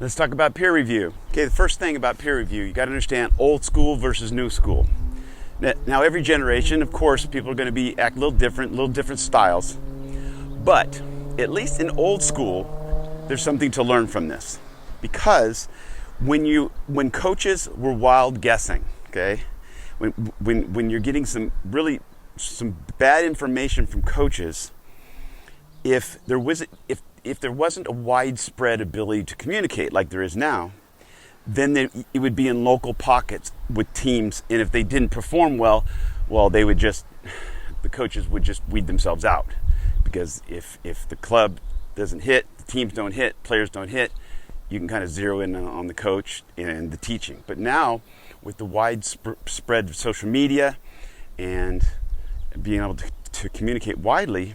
Let's talk about peer review. Okay, the first thing about peer review, you got to understand old school versus new school. Now, every generation, of course, people are going to act a little different styles. But at least in old school, there's something to learn from this, because when coaches were wild guessing, okay, when you're getting some bad information from coaches, if there wasn't a widespread ability to communicate like there is now, then it would be in local pockets with teams, and if they didn't perform well, the coaches would just weed themselves out, because if the club doesn't hit, the teams don't hit, players don't hit, you can kind of zero in on the coach and the teaching. But now, with the widespread of social media and being able to communicate widely,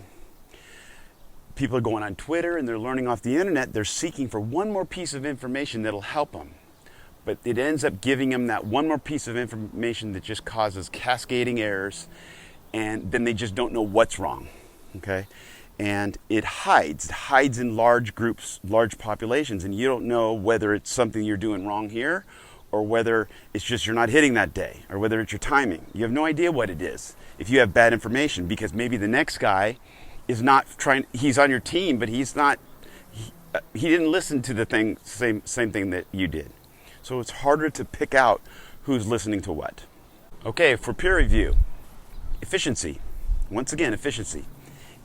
people are going on Twitter and they're learning off the internet. They're seeking for one more piece of information that'll help them. But it ends up giving them that one more piece of information that just causes cascading errors, and then they just don't know what's wrong, okay? And it hides in large groups, large populations, and you don't know whether it's something you're doing wrong here, or whether it's just you're not hitting that day, or whether it's your timing. You have no idea what it is if you have bad information, because maybe the next guy is not trying, he's on your team, but he didn't listen to the same thing that you did. So it's harder to pick out who's listening to what. Okay, for peer review, efficiency. Once again, efficiency.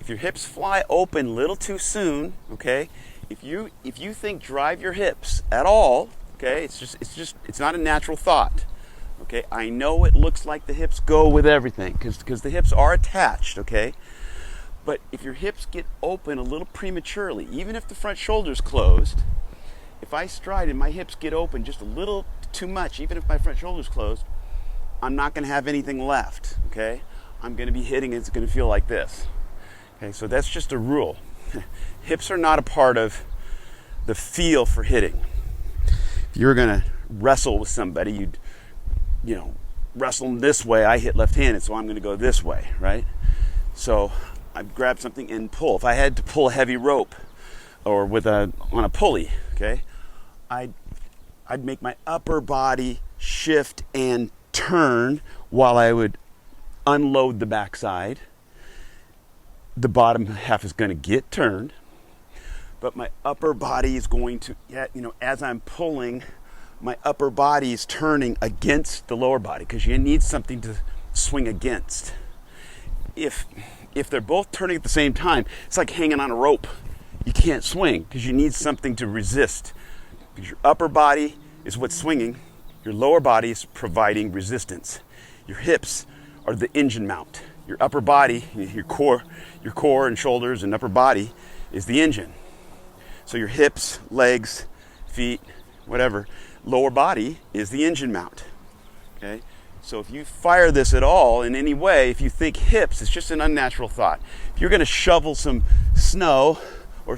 If your hips fly open a little too soon, okay, if you think drive your hips at all, okay, it's not a natural thought. Okay, I know it looks like the hips go with everything because the hips are attached, okay? But if your hips get open a little prematurely, even if the front shoulder's closed, if I stride and my hips get open just a little too much, even if my front shoulder's closed, I'm not going to have anything left, okay? I'm going to be hitting, it's going to feel like this. Okay, so that's just a rule. Hips are not a part of the feel for hitting. If you're going to wrestle with somebody, you'd wrestle them this way. I hit left-handed, so I'm going to go this way, right? So I grab something and pull. If I had to pull a heavy rope or on a pulley, okay, I'd make my upper body shift and turn while I would unload the backside. The bottom half is going to get turned, but my upper body is going to, as I'm pulling, my upper body is turning against the lower body, because you need something to swing against. If they're both turning at the same time, it's like hanging on a rope. You can't swing because you need something to resist. Because your upper body is what's swinging, your lower body is providing resistance. Your hips are the engine mount. Your upper body, your core and shoulders and upper body is the engine. So your hips, legs, feet, whatever, lower body is the engine mount. Okay? So if you fire this at all in any way, if you think hips, it's just an unnatural thought. If you're going to shovel some snow or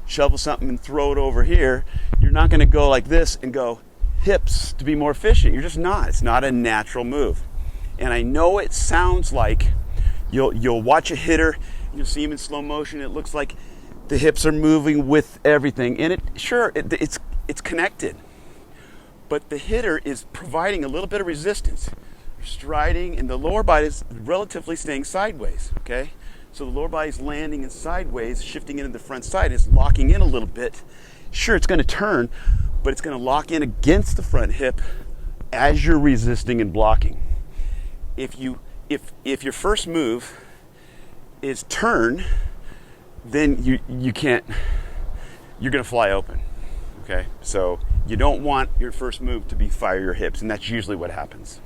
shovel something and throw it over here, you're not going to go like this and go hips to be more efficient. You're just not. It's not a natural move. And I know it sounds like you'll watch a hitter, you'll see him in slow motion, it looks like the hips are moving with everything. And it's connected. But the hitter is providing a little bit of resistance. You're striding, and the lower body is relatively staying sideways, okay? So the lower body is landing in sideways, shifting into the front side. It's locking in a little bit. Sure, it's going to turn, but it's going to lock in against the front hip as you're resisting and blocking. If your first move is turn, then you can't. You're going to fly open. Okay, so you don't want your first move to be fire your hips, and that's usually what happens.